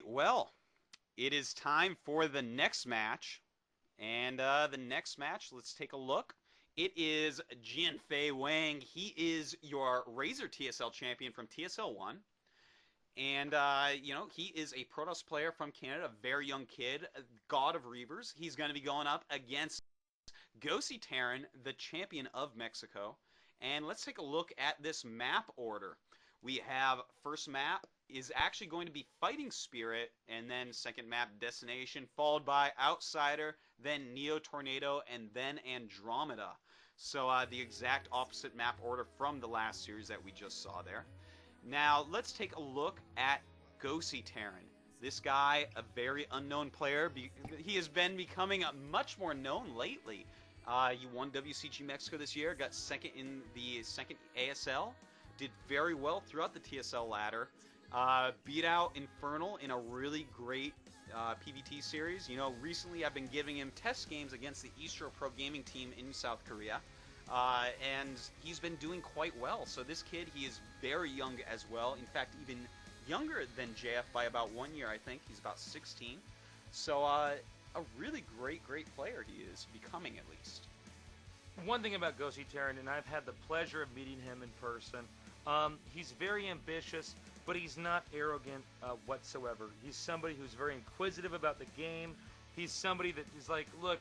Well, it is time for the next match. And the next match, let's take a look. It is Jianfei Wang. He is your Razor TSL champion from TSL 1. And, he is a Protoss player from Canada, a very young kid, a god of Reavers. He's going to be going up against GosI Terran, the champion of Mexico. And let's take a look at this map order. We have first map is actually going to be Fighting Spirit, and then second map Destination, followed by Outsider, then Neo Tornado, and then Andromeda. So the exact opposite map order from the last series that we just saw there. Now let's take a look at GosI Terran. This guy, a very unknown player. He has been becoming much more known lately. He won WCG Mexico this year, got second in the second ASL, did very well throughout the TSL ladder, beat out Infernal in a really great PvT series. You know, recently I've been giving him test games against the Eastro Pro Gaming team in South Korea, and he's been doing quite well. So this kid, he is very young as well. In fact, even younger than JF by about 1 year, I think. He's about 16. So a really great player he is, becoming at least. One thing about GosI Terran, and I've had the pleasure of meeting him in person, he's very ambitious, but he's not arrogant whatsoever. He's somebody who's very inquisitive about the game. He's somebody that is like, look,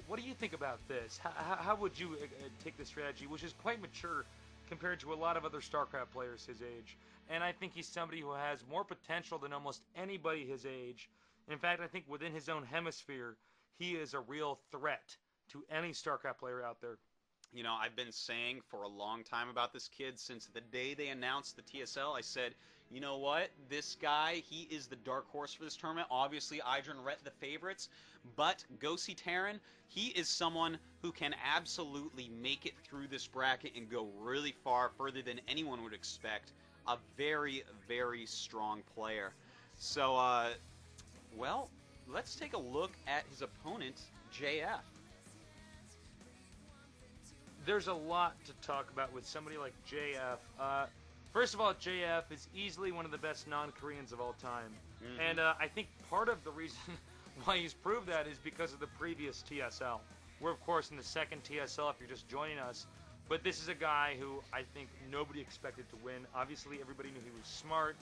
what do you think about this? How would you take this strategy, which is quite mature compared to a lot of other StarCraft players his age. And I think he's somebody who has more potential than almost anybody his age. In fact, I think within his own hemisphere, he is a real threat to any StarCraft player out there. You know, I've been saying for a long time about this kid since the day they announced the TSL. I said, you know what? This guy, he is the dark horse for this tournament. Obviously, Idra and Rhett the favorites, but GosI Terran, he is someone who can absolutely make it through this bracket and go really far, further than anyone would expect. A very, very strong player. So, well, let's take a look at his opponent, JF. There's a lot to talk about with somebody like JF. First of all, JF is easily one of the best non-Koreans of all time. Mm-hmm. And I think part of the reason why he's proved that is because of the previous TSL. We're, of course, in the second TSL if you're just joining us. But this is a guy who I think nobody expected to win. Obviously, everybody knew he was smart.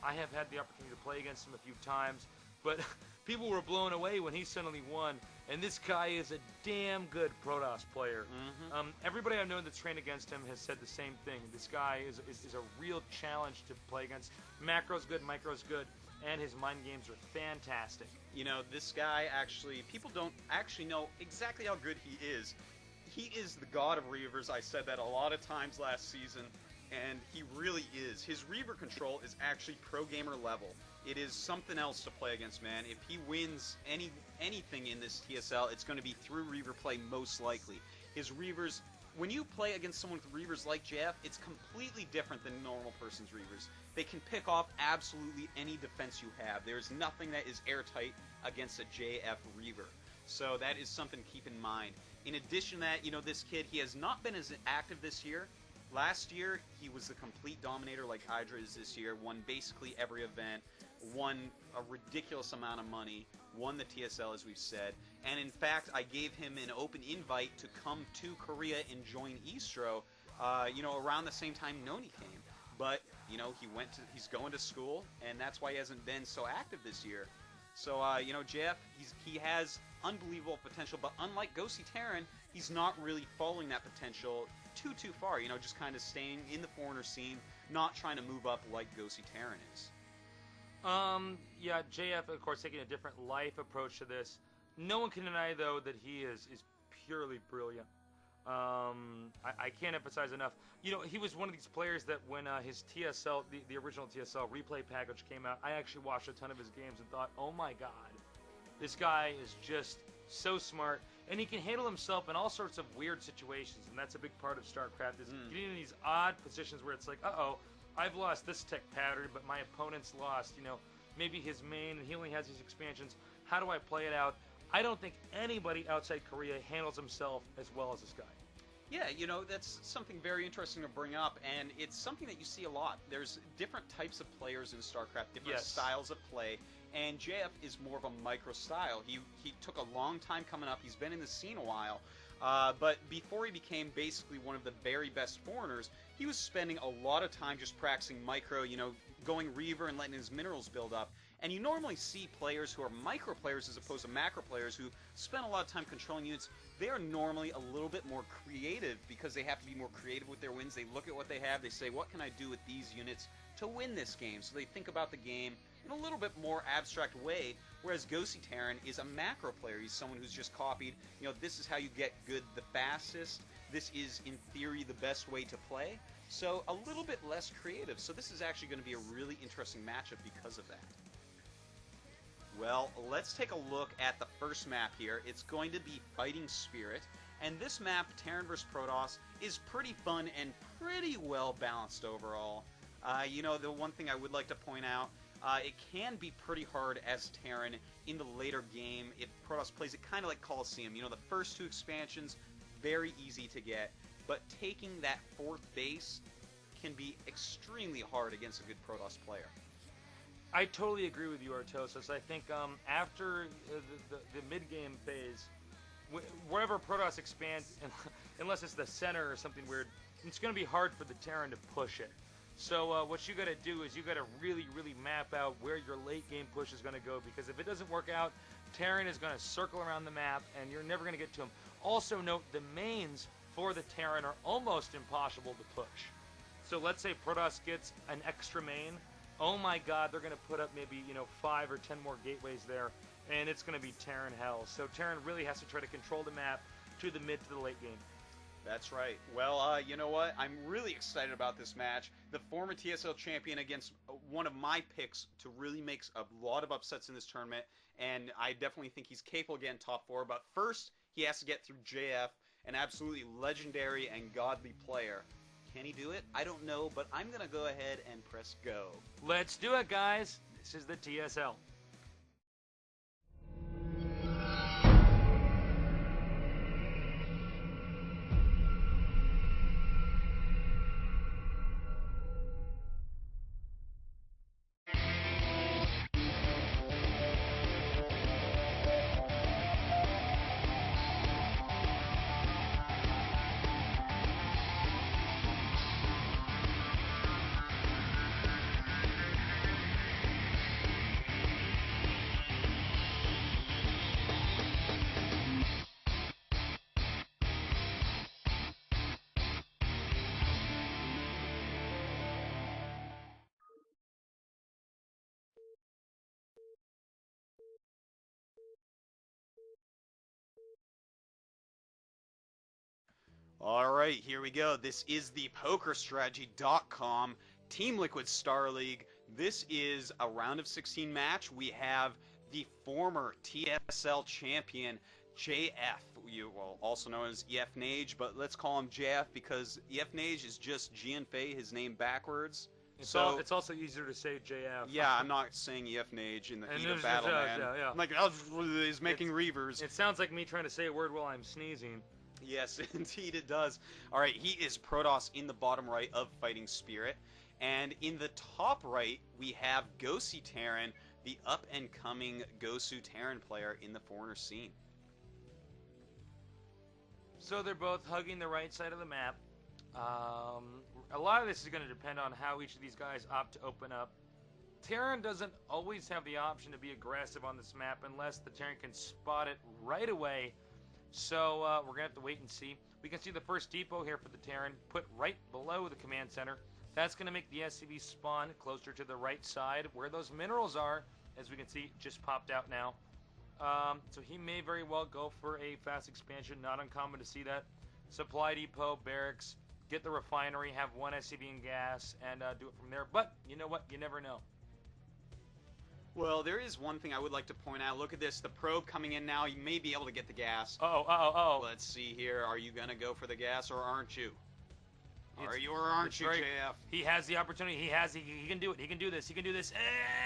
I have had the opportunity to play against him a few times. But people were blown away when he suddenly won. And this guy is a damn good Protoss player. Mm-hmm. Everybody I've known that's trained against him has said the same thing. This guy is a real challenge to play against. Macro's good, micro's good, and his mind games are fantastic. You know, this guy actually, people don't actually know exactly how good he is. He is the god of Reavers. I said that a lot of times last season, and he really is. His Reaver control is actually pro gamer level. It is something else to play against, man. If he wins anything in this TSL, it's going to be through Reaver play most likely. His Reavers, when you play against someone with Reavers like JF, it's completely different than normal person's Reavers. They can pick off absolutely any defense you have. There's nothing that is airtight against a JF Reaver. So that is something to keep in mind. In addition to that, you know, this kid, he has not been as active this year. Last year, he was the complete dominator like Idra is this year, won basically every event, won a ridiculous amount of money, won the TSL as we've said, and in fact, I gave him an open invite to come to Korea and join Eastro, around the same time Noni came. But, you know, he's going to school, and that's why he hasn't been so active this year. So, JF, he has unbelievable potential, but unlike GosI Terran, he's not really following that potential too far, you know, just kind of staying in the foreigner scene, not trying to move up like GosI Terran is. Yeah, JF, of course, taking a different life approach to this. No one can deny, though, that he is purely brilliant. I can't emphasize enough. You know, he was one of these players that when his TSL, the original TSL replay package came out, I actually watched a ton of his games and thought, oh my god, this guy is just so smart, and he can handle himself in all sorts of weird situations, and that's a big part of StarCraft, is getting in these odd positions where it's like, uh-oh, I've lost this tech pattern, but my opponent's lost, you know, maybe his main, and he only has these expansions. How do I play it out? I don't think anybody outside Korea handles himself as well as this guy. Yeah, you know, that's something very interesting to bring up, and it's something that you see a lot. There's different types of players in StarCraft, different styles of play, and JF is more of a micro style. He took a long time coming up. He's been in the scene a while. But before he became basically one of the very best foreigners, he was spending a lot of time just practicing micro, going Reaver and letting his minerals build up. And you normally see players who are micro players as opposed to macro players who spend a lot of time controlling units. They are normally a little bit more creative because they have to be more creative with their wins. They look at what they have, they say, what can I do with these units to win this game? So they think about the game in a little bit more abstract way, whereas GosI Terran is a macro player. He's someone who's just copied, this is how you get good the fastest. This is, in theory, the best way to play. So a little bit less creative. So this is actually going to be a really interesting matchup because of that. Well, let's take a look at the first map here. It's going to be Fighting Spirit. And this map, Terran vs. Protoss, is pretty fun and pretty well balanced overall. The one thing I would like to point out, it can be pretty hard as Terran in the later game if Protoss plays it kind of like Coliseum. The first 2 expansions, very easy to get. But taking that 4th base can be extremely hard against a good Protoss player. I totally agree with you, Artosis. I think after the mid-game phase, wherever Protoss expands, unless it's the center or something weird, it's going to be hard for the Terran to push it. So what you got to do is you got to really, really map out where your late-game push is going to go, because if it doesn't work out, Terran is going to circle around the map, and you're never going to get to him. Also note, the mains for the Terran are almost impossible to push. So let's say Protoss gets an extra main. Oh my god, they're going to put up maybe, 5 or 10 more gateways there, and it's going to be Terran hell. So Terran really has to try to control the map to the mid to the late game. That's right. Well, you know what? I'm really excited about this match. The former TSL champion against one of my picks to really make a lot of upsets in this tournament, and I definitely think he's capable of getting top 4. But first, he has to get through JF, an absolutely legendary and godly player. Can he do it? I don't know, but I'm going to go ahead and press go. Let's do it, guys. This is the TSL. Alright, here we go. This is the PokerStrategy.com Team Liquid Star League. This is a round of 16 match. We have the former TSL champion, JF, also known as IefNaji, but let's call him JF because IefNaji is just GNFei, his name backwards. It's also easier to say JF. Yeah, I'm not saying IefNaji in the heat of battle, man. Yeah. I'm like, he's making Reavers. It sounds like me trying to say a word while I'm sneezing. Yes, indeed it does. Alright, he is Protoss in the bottom right of Fighting Spirit. And in the top right, we have GosI Terran, the up-and-coming GosI Terran player in the foreigner scene. So they're both hugging the right side of the map. A lot of this is going to depend on how each of these guys opt to open up. Terran doesn't always have the option to be aggressive on this map unless the Terran can spot it right away. So we're going to have to wait and see. We can see the first depot here for the Terran put right below the command center. That's going to make the SCV spawn closer to the right side where those minerals are. As we can see, just popped out now. So he may very well go for a fast expansion. Not uncommon to see that. Supply depot, barracks, get the refinery, have one SCV in gas, and do it from there. But you know what? You never know. Well, there is one thing I would like to point out. Look at this. The probe coming in now. You may be able to get the gas. Let's see here. Are you going to go for the gas or aren't you? Are you or aren't you, JF? He has the opportunity. He can do it. He can do this. He can do this.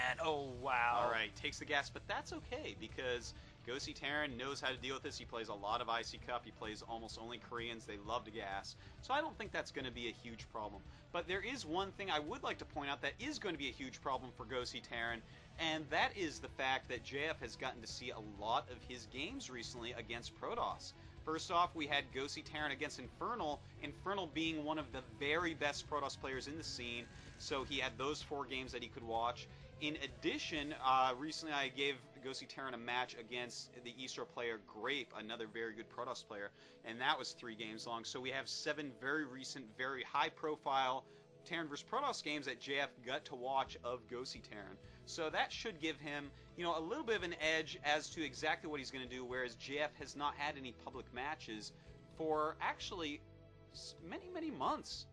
And, oh, wow. All right. Takes the gas, but that's okay because GosI Terran knows how to deal with this. He plays a lot of IC Cup. He plays almost only Koreans. They love to gas. So I don't think that's going to be a huge problem. But there is one thing I would like to point out that is going to be a huge problem for GosI Terran, and that is the fact that JF has gotten to see a lot of his games recently against Protoss. First off, we had GosI Terran against Infernal, Infernal being one of the very best Protoss players in the scene, so he had those 4 games that he could watch. In addition, recently I gave GosI Terran a match against the Eastro player Grape, another very good Protoss player, and that was 3 games long. So we have 7 very recent, very high-profile Terran vs. Protoss games that JF got to watch of GosI Terran. So that should give him, a little bit of an edge as to exactly what he's going to do, whereas JF has not had any public matches for actually many, many months.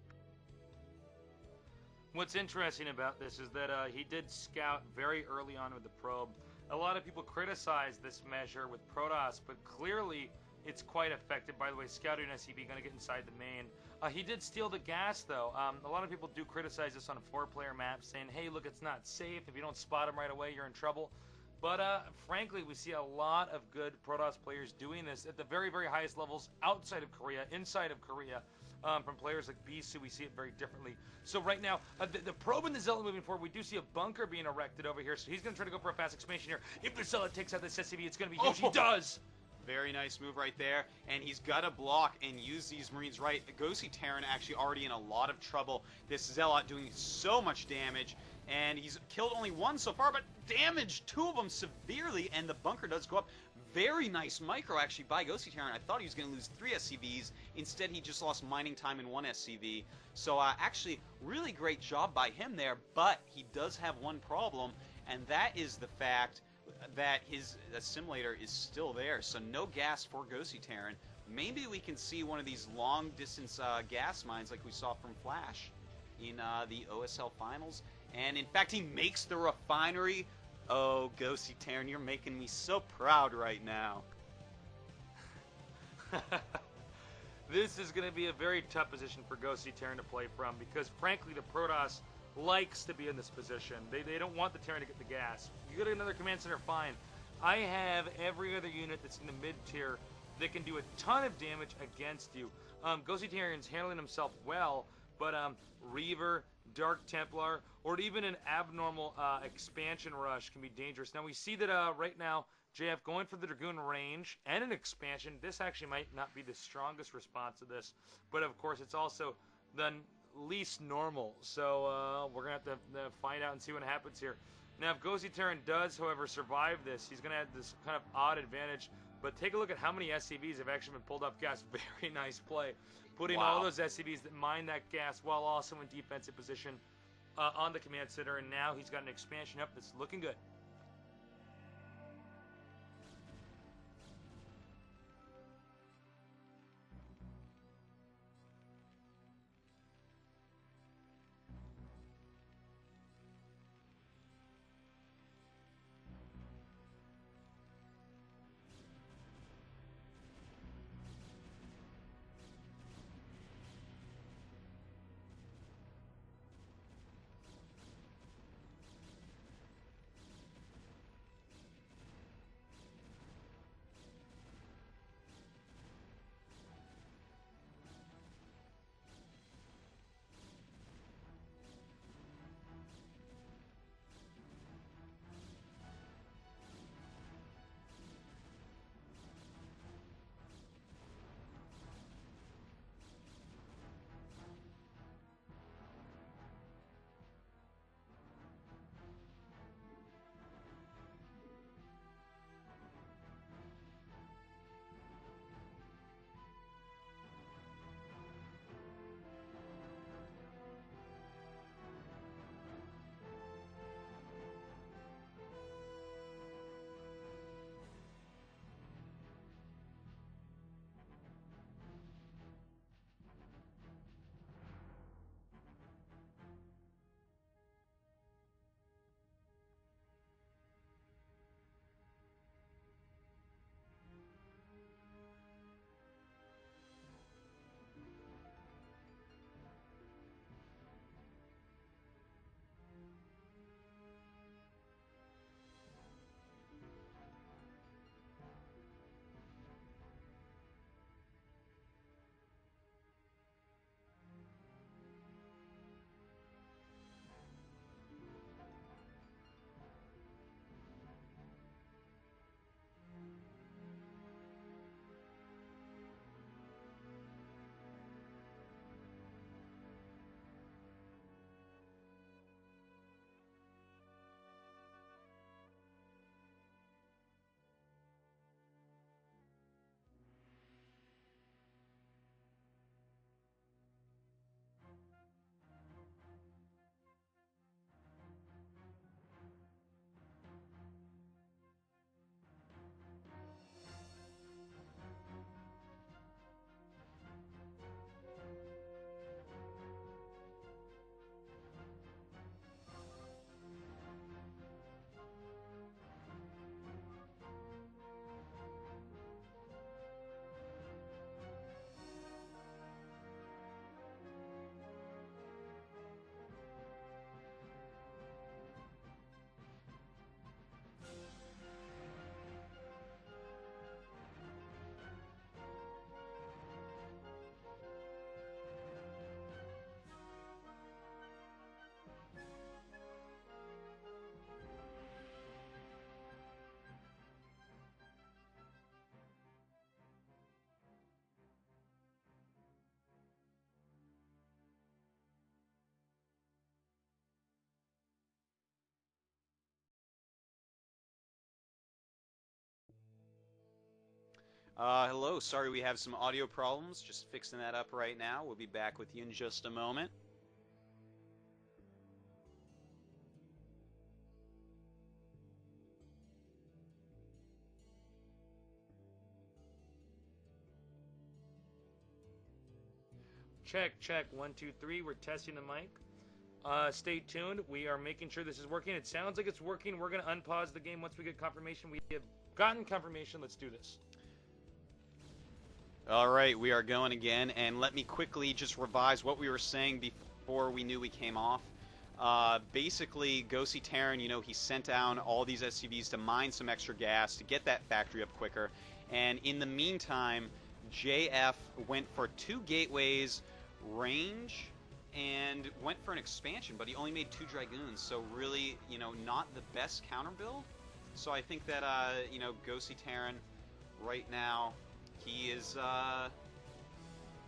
What's interesting about this is that he did scout very early on with the probe. A lot of people criticize this measure with Protoss, but clearly it's quite effective. By the way, scouting SCV going to get inside the main. He did steal the gas, though. A lot of people do criticize this on a 4-player map, saying, hey, look, it's not safe. If you don't spot him right away, you're in trouble. But frankly, we see a lot of good Protoss players doing this at the very, very highest levels outside of Korea, inside of Korea. From players like Bisu, we see it very differently. So right now, the probe and the Zealot moving forward, we do see a bunker being erected over here. So he's going to try to go for a fast expansion here. If the Zealot takes out this SCV, it's going to be huge. He does! Very nice move right there, and he's got to block and use these Marines right. GosI Terran actually already in a lot of trouble. This Zealot doing so much damage, and he's killed only 1 so far, but damaged 2 of them severely, and the bunker does go up. Very nice micro, actually, by GosI Terran. I thought he was going to lose 3 SCVs. Instead, he just lost mining time in 1 SCV. So, actually, really great job by him there, but he does have one problem, and that is the fact that his assimilator is still there, so no gas for GosI Terran. Maybe we can see one of these long-distance gas mines like we saw from Flash in the OSL Finals. And, in fact, he makes the refinery. Oh, GosI Terran, you're making me so proud right now. This is going to be a very tough position for GosI Terran to play from because, frankly, the Protoss likes to be in this position. They don't want the Terran to get the gas. You get another command center, fine. I have every other unit that's in the mid-tier that can do a ton of damage against you. GosI Terran's handling himself well, but Reaver, Dark Templar, or even an abnormal expansion rush can be dangerous. Now we see that right now, JF going for the Dragoon range and an expansion. This actually might not be the strongest response to this, but of course it's also the least normal. So we're going to have to find out and see what happens here. Now if GosI Terran does, however, survive this, he's going to have this kind of odd advantage. But take a look at how many SCVs have actually been pulled off gas. Very nice play. Putting all those SCVs that mine that gas while also in defensive position on the command center. And now he's got an expansion up that's looking good. Hello, sorry we have some audio problems. Just fixing that up right now. We'll be back with you in just a moment. Check, check. 1, 2, 3. We're testing the mic. Stay tuned. We are making sure this is working. It sounds like it's working. We're going to unpause the game once we get confirmation. We have gotten confirmation. Let's do this. All right, we are going again, and let me quickly just revise what we were saying before we knew we came off. Basically, GosI Terran, he sent down all these SCVs to mine some extra gas to get that factory up quicker, and in the meantime, JF went for 2 gateways, range, and went for an expansion, but he only made 2 Dragoons, so really, not the best counter build. So I think that, GosI Terran right now, he is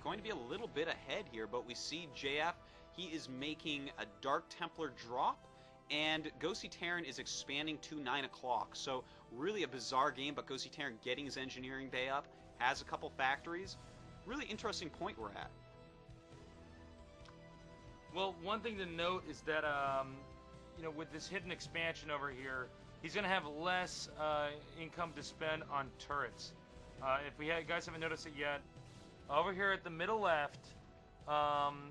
going to be a little bit ahead here, but we see JF, he is making a Dark Templar drop, and GosI Terran is expanding to 9 o'clock. So really a bizarre game, but GosI Terran getting his engineering bay up, has a couple factories. Really interesting point we're at. Well, one thing to note is that, with this hidden expansion over here, he's going to have less income to spend on turrets. If you guys haven't noticed it yet, over here at the middle left,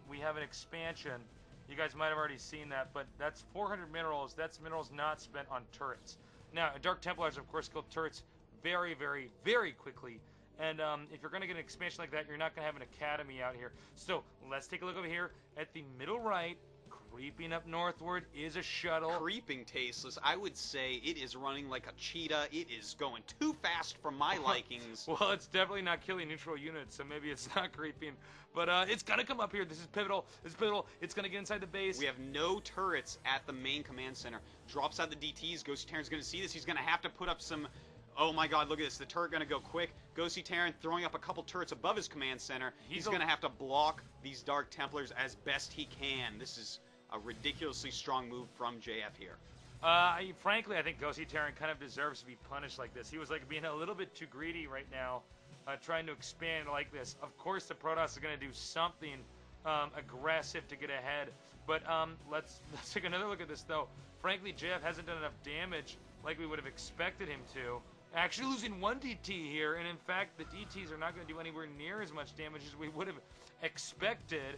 we have an expansion. You guys might have already seen that, but that's 400 minerals. That's minerals not spent on turrets. Now, Dark Templars, of course, kill turrets very, very, very quickly. And if you're going to get an expansion like that, you're not going to have an academy out here. So let's take a look over here at the middle right. Creeping up northward is a shuttle. Creeping tasteless. I would say it is running like a cheetah. It is going too fast for my likings. Well, it's definitely not killing neutral units, so maybe it's not creeping. But it's going to come up here. This is pivotal. This is pivotal. It's going to get inside the base. We have no turrets at the main command center. Drops out the DTs. GosI Terran's going to see this. He's going to have to put up some... Oh my god, look at this. The turret going to go quick. GosI Terran throwing up a couple turrets above his command center. He's going to have to block these Dark Templars as best he can. This is a ridiculously strong move from JF here. Frankly, I think GosI Terran kind of deserves to be punished like this. He was like being a little bit too greedy right now, trying to expand like this. Of course, the Protoss is going to do something aggressive to get ahead. But let's take another look at this, though. Frankly, JF hasn't done enough damage like we would have expected him to. Actually losing 1 DT here, and in fact, the DTs are not going to do anywhere near as much damage as we would have expected.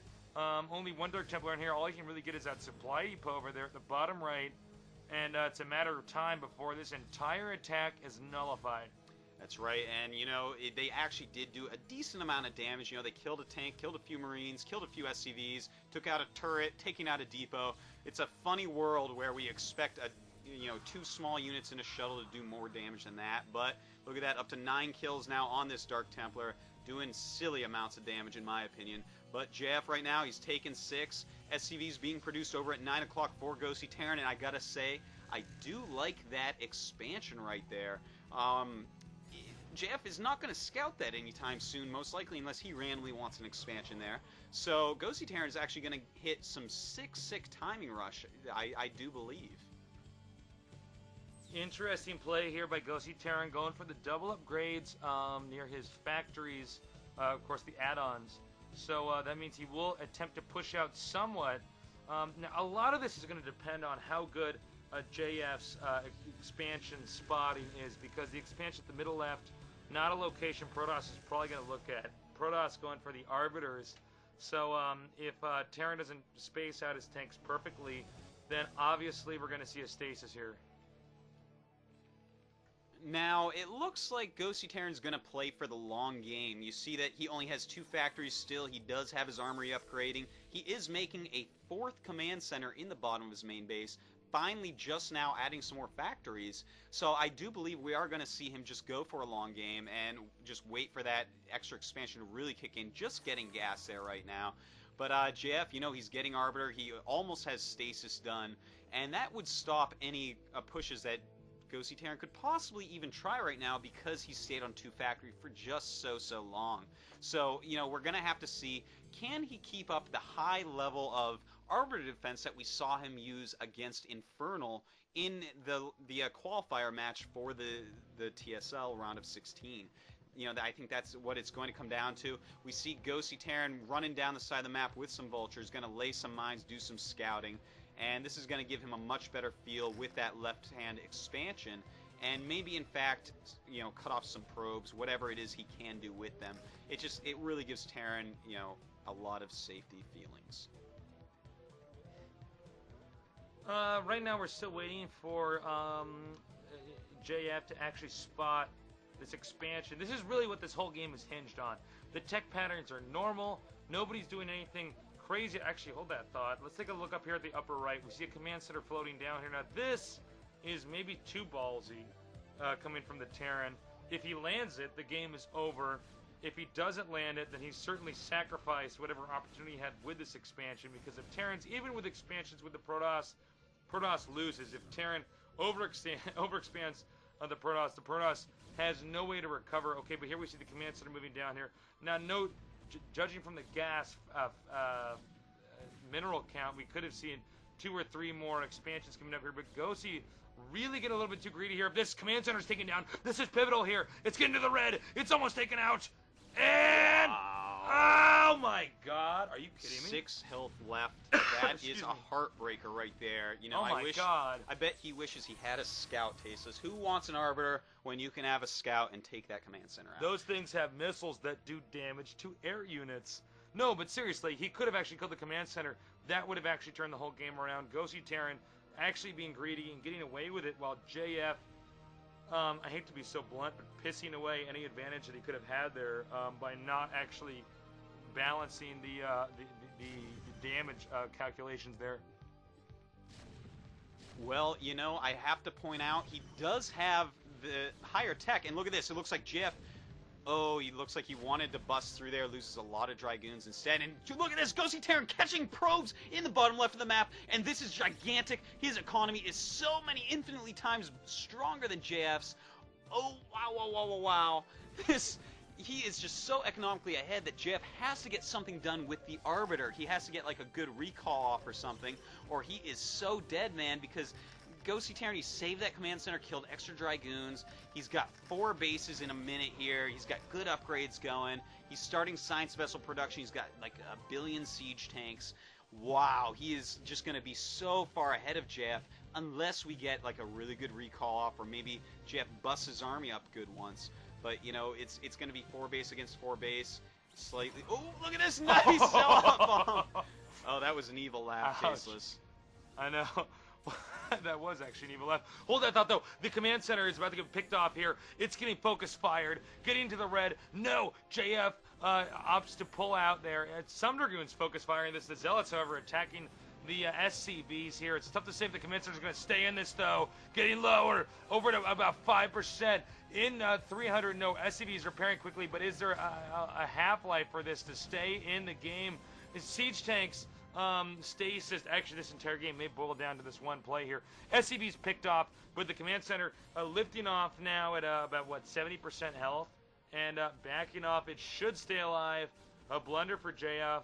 Only 1 Dark Templar in here. All you can really get is that supply depot over there at the bottom right, and it's a matter of time before this entire attack is nullified. That's right, and they actually did do a decent amount of damage. They killed a tank, killed a few Marines, killed a few SCVs, took out a turret, taking out a depot. It's a funny world where we expect 2 small units in a shuttle to do more damage than that, but look at that, up to 9 kills now on this Dark Templar, doing silly amounts of damage in my opinion. But JF right now, he's taken 6. SCVs being produced over at 9 o'clock for GosI Terran, and I gotta say, I do like that expansion right there. JF is not going to scout that anytime soon, most likely, unless he randomly wants an expansion there. So GosI Terran is actually going to hit some 6-6 timing rush, I do believe. Interesting play here by GosI Terran, going for the double upgrades near his factories, of course the add-ons. So that means he will attempt to push out somewhat. Now a lot of this is going to depend on how good JF's expansion spotting is, because the expansion at the middle left, not a location Protoss is probably going to look at. Protoss going for the Arbiters. So if Terran doesn't space out his tanks perfectly, then obviously we're going to see a stasis here. Now, it looks like GosI Terran's going to play for the long game. You see that he only has 2 factories still. He does have his armory upgrading. He is making a 4th command center in the bottom of his main base. Finally, just now adding some more factories. So I do believe we are going to see him just go for a long game and just wait for that extra expansion to really kick in. Just getting gas there right now. But JF, he's getting Arbiter. He almost has stasis done. And that would stop any pushes that GosI Terran could possibly even try right now, because he stayed on 2 factory for just so long. So, we're going to have to see, can he keep up the high level of Arbiter defense that we saw him use against Infernal in the qualifier match for the TSL round of 16. I think that's what it's going to come down to. We see GosI Terran running down the side of the map with some vultures, going to lay some mines, do some scouting, and this is going to give him a much better feel with that left-hand expansion, and maybe in fact, cut off some probes, whatever it is he can do with them. It really gives Terran, a lot of safety feelings. Right now we're still waiting for JF to actually spot this expansion. This is really what this whole game is hinged on. The tech patterns are normal. Nobody's doing anything crazy. Actually, hold that thought. Let's take a look up here at the upper right. We see a command center floating down here. Now this is maybe too ballsy coming from the Terran. If he lands it, the game is over. If he doesn't land it, then he's certainly sacrificed whatever opportunity he had with this expansion, because if Terran's, even with expansions with the Protoss loses. If Terran overexpands on the Protoss has no way to recover. Okay, but here we see the command center moving down here. Now, note, judging from the gas mineral count, we could have seen 2 or 3 more expansions coming up here, but GosI really get a little bit too greedy here. If this command center is taken down, this is pivotal here. It's getting to the red. It's almost taken out. And... oh my God! Are you kidding me? 6 health left. That is a heartbreaker right there. Oh my God! I bet he wishes he had a scout. Tasteless. Who wants an arbiter when you can have a scout and take that command center out? Those things have missiles that do damage to air units. No, but seriously, he could have actually killed the command center. That would have actually turned the whole game around. GosI Terran actually being greedy and getting away with it, while JF, I hate to be so blunt, but pissing away any advantage that he could have had there by not actually balancing the damage calculations there. Well, I have to point out he does have the higher tech, and look at this. It looks like JF. Oh, he looks like he wanted to bust through there, loses a lot of Dragoons instead. And look at this, GosI Terran catching probes in the bottom left of the map, and this is gigantic. His economy is so many infinitely times stronger than JF's. Oh, wow, wow, wow, wow, wow. He is just so economically ahead that JF has to get something done with the Arbiter. He has to get like a good recall off or something, or he is so dead, man, because GosI Terran, he saved that command center, killed extra Dragoons. He's got 4 bases in a minute here. He's got good upgrades going. He's starting science vessel production. He's got like 1 billion siege tanks. Wow, he is just going to be so far ahead of JF unless we get like a really good recall off, or maybe JF busts his army up good once. But, it's going to be 4 base against 4 base. Slightly. Oh, look at this nice sell-off bomb. Oh, that was an evil laugh, Tasteless. I know. That was actually an evil laugh. Hold that thought, though. The command center is about to get picked off here. It's getting focus fired. Getting to the red. No. JF opts to pull out there. Some Dragoons focus firing this. The Zealots, however, attacking the SCVs here. It's tough to say if the command center is going to stay in this, though. Getting lower. Over to about 5%. In 300, no. SCVs repairing quickly, but is there a half-life for this to stay in the game? The siege tanks... stasis. Actually, this entire game may boil down to this one play here. SCV's picked off, but the command center lifting off now at about, 70% health, and backing off. It should stay alive. A blunder for JF.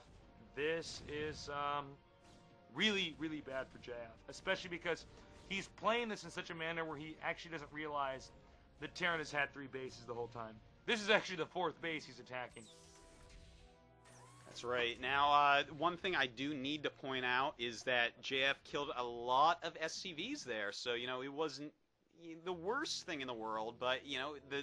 This is really, really bad for JF, especially because he's playing this in such a manner where he actually doesn't realize that Terran has had 3 bases the whole time. This is actually the 4th base he's attacking. That's right. Now, one thing I do need to point out is that JF killed a lot of SCVs there. So, it wasn't the worst thing in the world, but,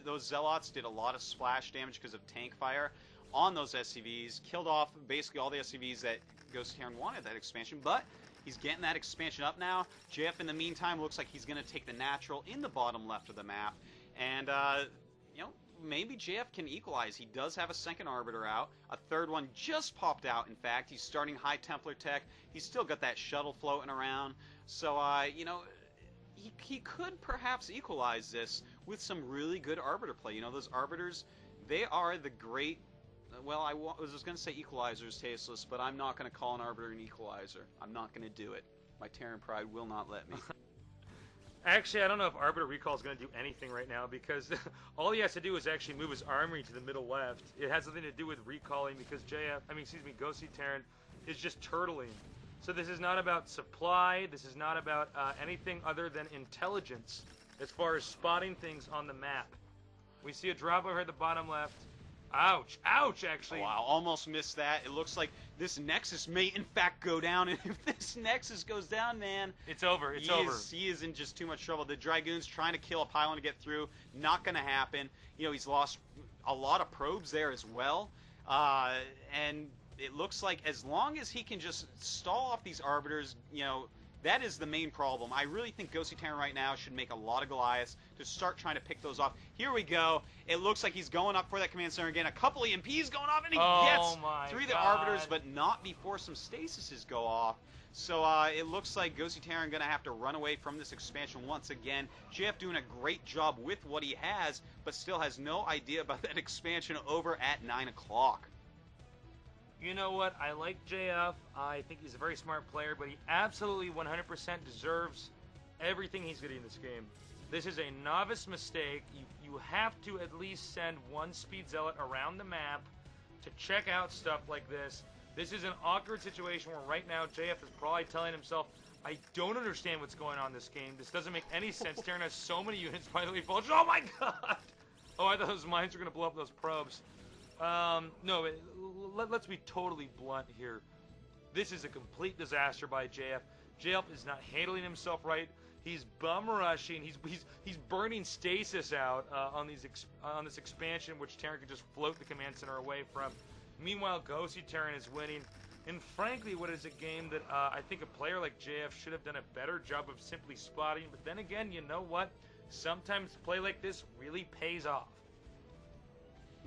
those Zealots did a lot of splash damage because of tank fire on those SCVs, killed off basically all the SCVs that GosI Terran wanted that expansion, but he's getting that expansion up now. JF, in the meantime, looks like he's going to take the natural in the bottom left of the map, and, maybe JF can equalize. He does have a 2nd Arbiter out. A 3rd one just popped out, in fact. He's starting high Templar tech. He's still got that shuttle floating around. So, he could perhaps equalize this with some really good Arbiter play. Those Arbiters, they are the great... Well, I was just going to say equalizers, Tasteless, but I'm not going to call an Arbiter an equalizer. I'm not going to do it. My Terran pride will not let me. Actually, I don't know if Arbiter Recall is going to do anything right now, because all he has to do is actually move his armory to the middle left. It has nothing to do with recalling, because GosI Terran is just turtling. So this is not about supply. This is not about anything other than intelligence as far as spotting things on the map. We see a drop over at the bottom left. Ouch. Ouch, actually. Wow, almost missed that. It looks like this Nexus may in fact go down, and if this Nexus goes down, man, it's over. It's over. He is in just too much trouble. The Dragoon's trying to kill a pylon to get through. Not going to happen. You know, he's lost a lot of probes there as well. And it looks like as long as he can just stall off these Arbiters, you know, that is the main problem. I really think GosI Terran right now should make a lot of Goliaths to start trying to pick those off. Here we go. It looks like he's going up for that command center again. A couple EMPs going off, and he gets through the Arbiters, but not before some stasises go off. So it looks like GosI Terran going to have to run away from this expansion once again. JF doing a great job with what he has, but still has no idea about that expansion over at 9 o'clock. You know what? I like JF. I think he's a very smart player, but he absolutely 100% deserves everything he's getting in this game. This is a novice mistake. You have to at least send one Speed Zealot around the map to check out stuff like this. This is an awkward situation where right now JF is probably telling himself, I don't understand what's going on in this game. This doesn't make any sense. Terran has so many units, by the way, Fulge. Oh my god! Oh, I thought those mines were going to blow up those probes. No, let's be totally blunt here. This is a complete disaster by JF. JF is not handling himself right. He's bum rushing. He's burning stasis out on this expansion, which Terran can just float the command center away from. Meanwhile, GosI Terran is winning. And frankly, what is a game that I think a player like JF should have done a better job of simply spotting. But then again, you know what? Sometimes play like this really pays off.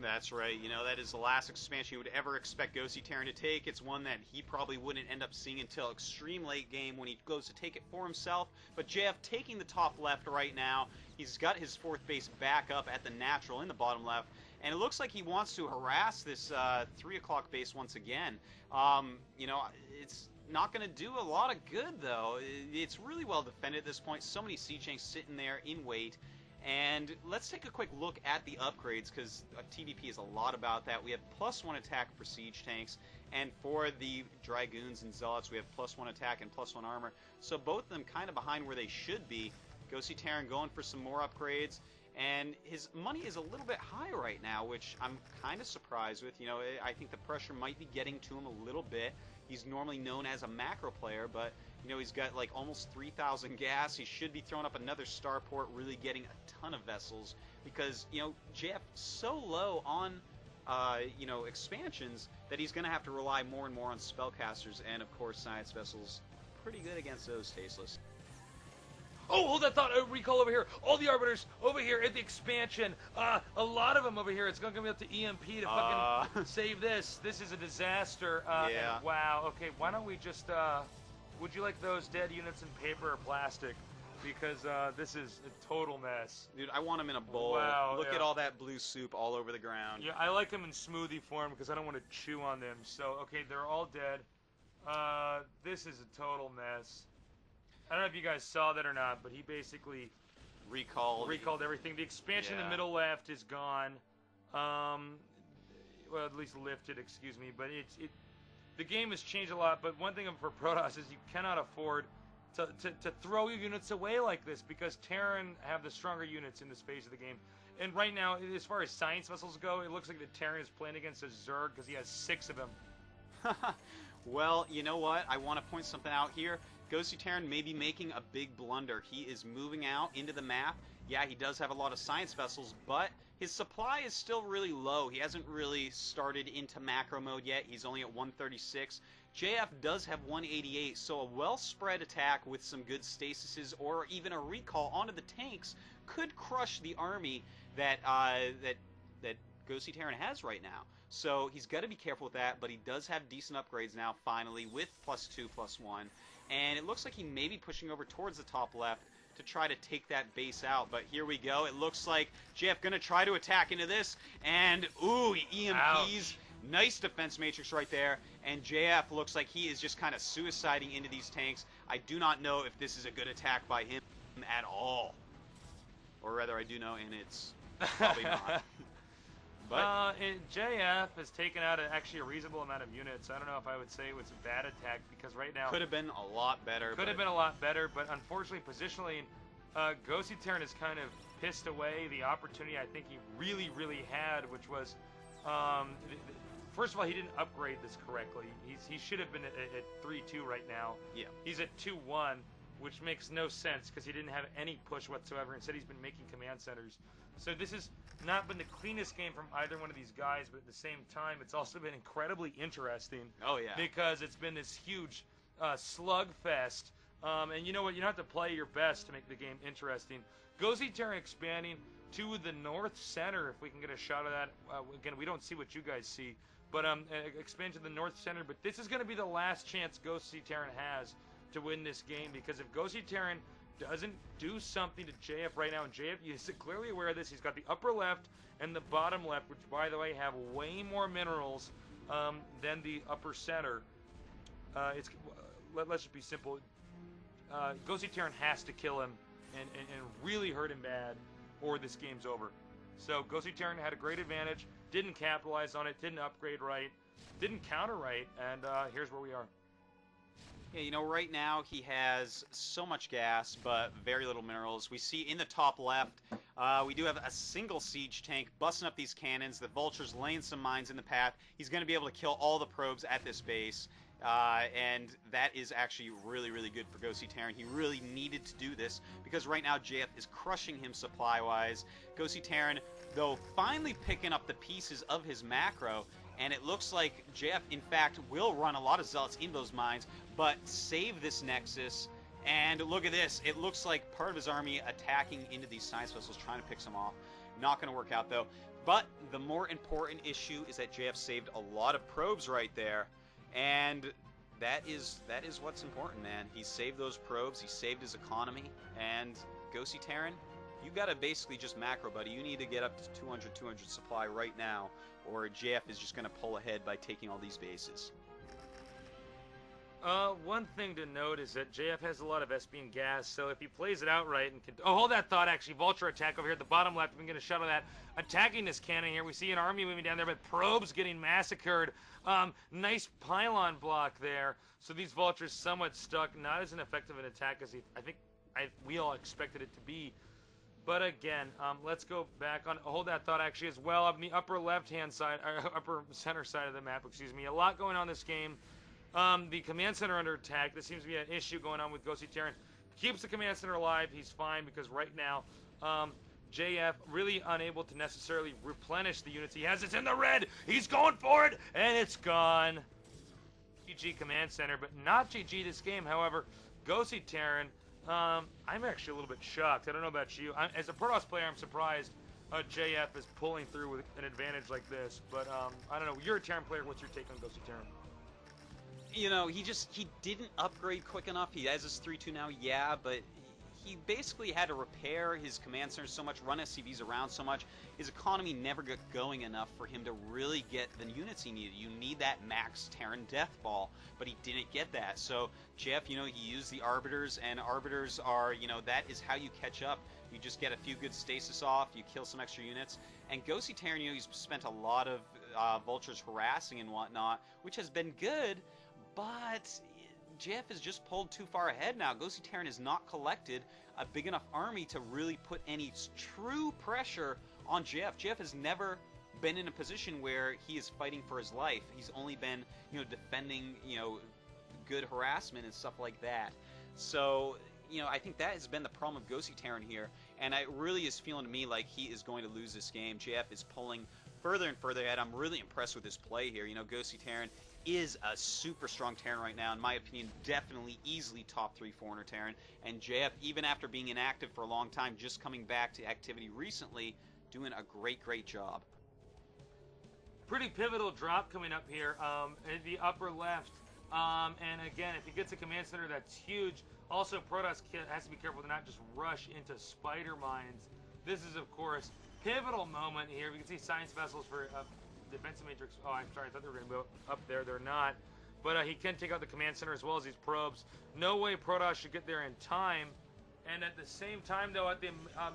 That's right. You know, that is the last expansion you would ever expect GosI Terran to take. It's one that he probably wouldn't end up seeing until extreme late game when he goes to take it for himself. But JF taking the top left right now. He's got his fourth base back up at the natural in the bottom left. And it looks like he wants to harass this 3 o'clock base once again. You know, it's not going to do a lot of good, though. It's really well defended at this point. So many siege tanks sitting there in wait. And let's take a quick look at the upgrades, because TVP is a lot about that. We have +1 attack for siege tanks, and for the Dragoons and Zealots, we have +1 attack and +1 armor. So both of them kind of behind where they should be. GosI Terran going for some more upgrades, and his money is a little bit high right now, which I'm kind of surprised with. You know, I think the pressure might be getting to him a little bit. He's normally known as a macro player, but you know, he's got like almost 3,000 gas. He should be throwing up another starport, really getting a ton of vessels, because, you know, JF so low on, you know, expansions that he's going to have to rely more and more on spellcasters, and of course science vessels. Pretty good against those, Tasteless. Oh, hold that thought. Recall over here. All the Arbiters over here at the expansion. A lot of them over here. It's going to come up to EMP to fucking save this. This is a disaster. Yeah. And wow. Okay, why don't we just... would you like those dead units in paper or plastic? Because this is a total mess. Dude, I want them in a bowl. Wow, Look at all that blue soup all over the ground. Yeah, I like them in smoothie form because I don't want to chew on them. So, okay, they're all dead. This is a total mess. I don't know if you guys saw that or not, but he basically recalled everything. The expansion in the middle left is gone. Well, at least lifted, excuse me. But the game has changed a lot. But one thing for Protoss is you cannot afford to throw your units away like this, because Terran have the stronger units in this phase of the game. And right now, as far as science vessels go, it looks like the Terran is playing against a Zerg because he has 6 of them. Well, you know what? I want to point something out here. GosI Terran may be making a big blunder. He is moving out into the map. Yeah, he does have a lot of science vessels, but his supply is still really low. He hasn't really started into macro mode yet. He's only at 136. JF does have 188, so a well-spread attack with some good stasises or even a recall onto the tanks could crush the army that GosI Terran has right now. So he's got to be careful with that, but he does have decent upgrades now, finally, with +2, +1. And it looks like he may be pushing over towards the top left to try to take that base out. But here we go. It looks like JF going to try to attack into this. And, ooh, EMPs. Ouch. Nice defense matrix right there. And JF looks like he is just kind of suiciding into these tanks. I do not know if this is a good attack by him at all. Or rather, I do know, and it's probably not. But JF has taken out actually a reasonable amount of units. I don't know if I would say it was a bad attack, because right now... Could have been a lot better. Could have been a lot better, but unfortunately, positionally, GosI Terran is kind of pissed away the opportunity I think he really, really had, which was, first of all, he didn't upgrade this correctly. He should have been at 3-2 right now. Yeah. He's at 2-1, which makes no sense because he didn't have any push whatsoever. Instead, he's been making command centers. So this has not been the cleanest game from either one of these guys, but at the same time, it's also been incredibly interesting. Oh, yeah. Because it's been this huge slugfest. And you know what? You don't have to play your best to make the game interesting. GosI Terran expanding to the north center, if we can get a shot of that. Again, we don't see what you guys see. But expand to the north center. But this is going to be the last chance GosI Terran has to win this game, because if GosI Terran doesn't do something to JF right now, and JF is clearly aware of this, he's got the upper left and the bottom left, which, by the way, have way more minerals than the upper center. Let's just be simple. GosI Terran has to kill him and really hurt him bad, or this game's over. So GosI Terran had a great advantage, didn't capitalize on it, didn't upgrade right, didn't counter right, and here's where we are. Yeah, you know, right now he has so much gas, but very little minerals. We see in the top left, we do have a single siege tank busting up these cannons. The Vulture's laying some mines in the path. He's going to be able to kill all the probes at this base. And that is actually really, really good for GosI Terran. He really needed to do this because right now JF is crushing him supply-wise. GosI Terran, though, finally picking up the pieces of his macro, and it looks like JF, in fact, will run a lot of Zealots in those mines, but save this Nexus. And look at this. It looks like part of his army attacking into these science vessels, trying to pick some off. Not going to work out, though. But the more important issue is that JF saved a lot of probes right there. And that is what's important, man. He saved those probes. He saved his economy. And GosI Terran, you got to basically just macro, buddy. You need to get up to 200 supply right now, or JF is just going to pull ahead by taking all these bases. One thing to note is that JF has a lot of SP and gas, so if he plays it out right and can... Oh, hold that thought, actually. Vulture attack over here at the bottom left. We can get a shot of that. Attacking this cannon here. We see an army moving down there, but probes getting massacred. Nice pylon block there. So these Vultures somewhat stuck. Not as an effective an attack as we all expected it to be. But again, let's go back on... Hold that thought, actually, as well. On the upper left-hand side, upper center side of the map, excuse me. A lot going on this game. The command center under attack. This seems to be an issue going on with GosI Terran. Keeps the command center alive. He's fine because right now, JF really unable to necessarily replenish the units he has. It's in the red. He's going for it, and it's gone. GG command center, but not GG this game. However, GosI Terran, I'm actually a little bit shocked. I don't know about you. As a Protoss player, I'm surprised JF is pulling through with an advantage like this. But I don't know. You're a Terran player. What's your take on GosI Terran? You know, he didn't upgrade quick enough. He has his 3-2 now, yeah, but he basically had to repair his command center so much, run SCVs around so much. His economy never got going enough for him to really get the units he needed. You need that max Terran death ball, but he didn't get that. So Jeff, you know, he used the Arbiters, and Arbiters are, you know, that is how you catch up. You just get a few good stasis off, you kill some extra units. And GosI Terran, you know, he's spent a lot of Vultures harassing and whatnot, which has been good. But Jeff is just pulled too far ahead now. GosI Terran has not collected a big enough army to really put any true pressure on Jeff. Jeff has never been in a position where he is fighting for his life. He's only been, you know, defending, you know, good harassment and stuff like that. So, you know, I think that has been the problem of GosI Terran here, and it really is feeling to me like he is going to lose this game. Jeff is pulling further and further ahead. I'm really impressed with his play here. You know, GosI Terran is a super strong Terran right now. In my opinion, definitely easily top 3 400 Terran. And JF, even after being inactive for a long time, just coming back to activity recently, doing a great job. Pretty pivotal drop coming up here in the upper left. And again, if he gets a command center, that's huge. Also, Protoss has to be careful to not just rush into spider mines. This is, of course, pivotal moment here. We can see science vessels for... defensive matrix. Oh, I'm sorry. I thought they were going to go up there. They're not. But he can take out the command center as well as these probes. No way Protoss should get there in time. And at the same time, though, at the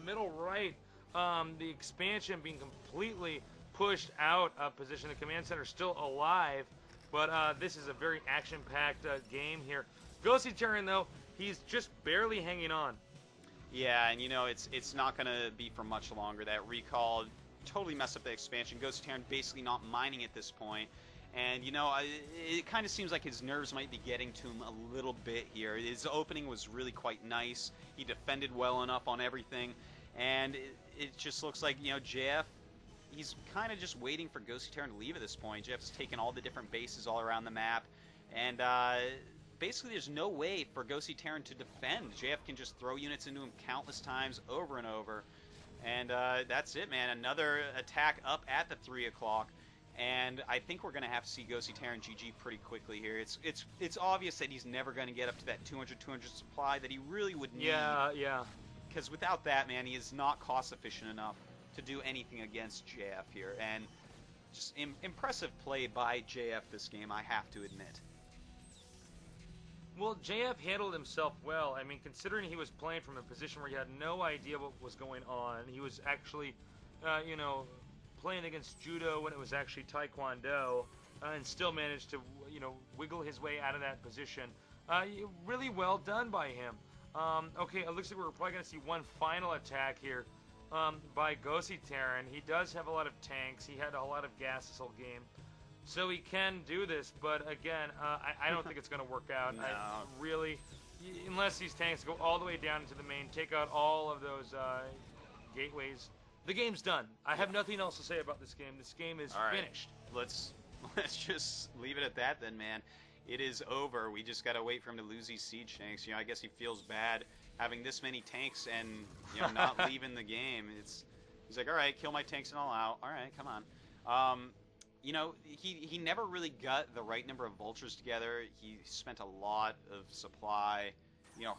middle right, the expansion being completely pushed out of position. The command center still alive. But this is a very action-packed game here. GosI Terran, though, he's just barely hanging on. Yeah, and you know it's not gonna be for much longer. That recall totally messed up the expansion. Ghost Terran basically not mining at this point, and you know it kind of seems like his nerves might be getting to him a little bit here. His opening was really quite nice. He defended well enough on everything, and it just looks like you know JF. He's kind of just waiting for Ghost Terran to leave at this point. JF's taken all the different bases all around the map, and basically there's no way for Ghost Terran to defend. JF can just throw units into him countless times over and over. And that's it, man. Another attack up at the 3 o'clock. And I think we're going to have to see GosI Terran GG pretty quickly here. It's obvious that he's never going to get up to that 200 supply that he really would need. Yeah. Because without that, man, he is not cost efficient enough to do anything against JF here. And just impressive play by JF this game, I have to admit. Well, JF handled himself well. I mean, considering he was playing from a position where he had no idea what was going on, he was actually, playing against judo when it was actually taekwondo, and still managed to, wiggle his way out of that position. Really well done by him. Okay, it looks like we're probably going to see one final attack here by GosI Terran. He does have a lot of tanks. He had a lot of gas this whole game. So he can do this, but again, I don't think it's going to work out. No. Unless these tanks go all the way down into the main, take out all of those gateways, the game's done. I have nothing else to say about this game. This game is finished. Let's just leave it at that then, man. It is over. We just got to wait for him to lose these siege tanks. You know, I guess he feels bad having this many tanks and not leaving the game. He's like, all right, kill my tanks and all out. All right, come on. He never really got the right number of vultures together. He spent a lot of supply,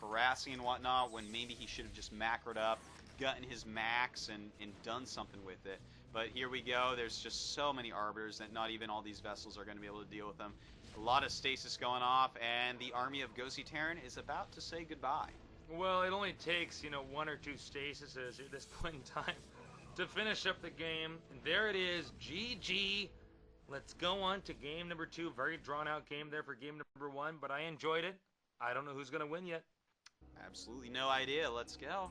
harassing and whatnot, when maybe he should have just macroed up, gotten his max, and done something with it. But here we go. There's just so many arbiters that not even all these vessels are going to be able to deal with them. A lot of stasis going off, and the army of GosI Terran is about to say goodbye. Well, it only takes, one or two stasises at this point in time to finish up the game. And there it is, GG. Let's go on to game number 2. Very drawn-out game there for game number 1, but I enjoyed it. I don't know who's going to win yet. Absolutely no idea. Let's go.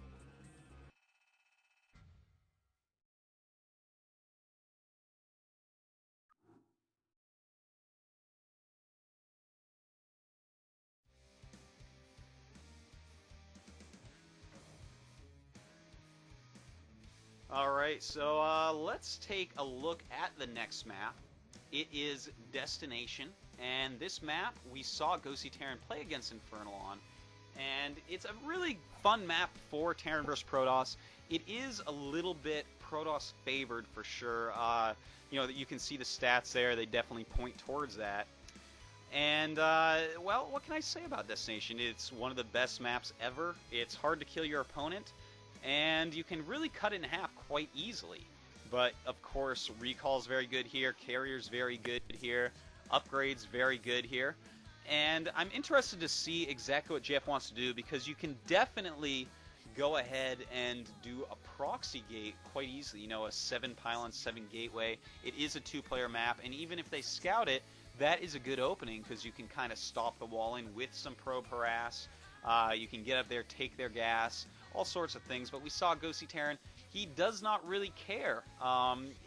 Alright, so let's take a look at the next map. It is Destination, and this map we saw GosI Terran play against Infernal on, and it's a really fun map for Terran vs. Protoss. It is a little bit Protoss favored for sure. You can see the stats there, they definitely point towards that. And, well, what can I say about Destination? It's one of the best maps ever. It's hard to kill your opponent, and you can really cut it in half quite easily. But, of course, recall's very good here, carrier's very good here, upgrades very good here. And I'm interested to see exactly what JF wants to do, because you can definitely go ahead and do a proxy gate quite easily. A 7 pylon, 7 gateway. It is a 2-player map, and even if they scout it, that is a good opening, because you can kind of stop the wall in with some probe harass. You can get up there, take their gas, all sorts of things. But we saw GosI Terran. He does not really care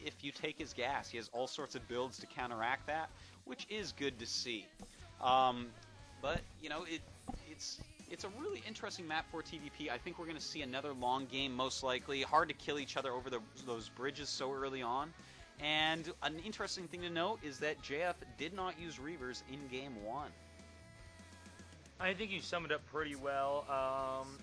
if you take his gas. He has all sorts of builds to counteract that, which is good to see. But, it's a really interesting map for TVP. I think we're going to see another long game, most likely. Hard to kill each other over those bridges so early on. And an interesting thing to note is that JF did not use Reavers in Game 1. I think you summed it up pretty well.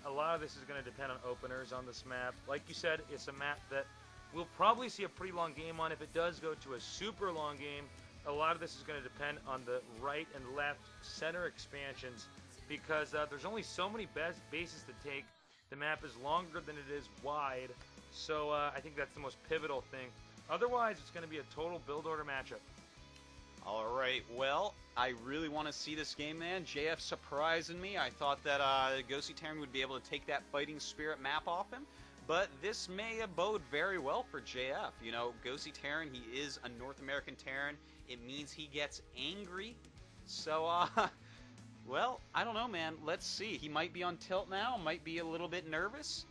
A lot of this is going to depend on openers on this map. Like you said, it's a map that we'll probably see a pretty long game on. If it does go to a super long game, a lot of this is going to depend on the right and left center expansions, because there's only so many bases to take. The map is longer than it is wide, so I think that's the most pivotal thing. Otherwise, it's going to be a total build order matchup. Alright, well, I really want to see this game, man. JF surprising me. I thought that GosI Terran would be able to take that Fighting Spirit map off him, but this may bode very well for JF. GosI Terran, he is a North American Terran. It means he gets angry. So, Well, I don't know, man. Let's see. He might be on tilt now. Might be a little bit nervous.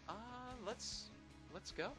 Uh, let's let's go.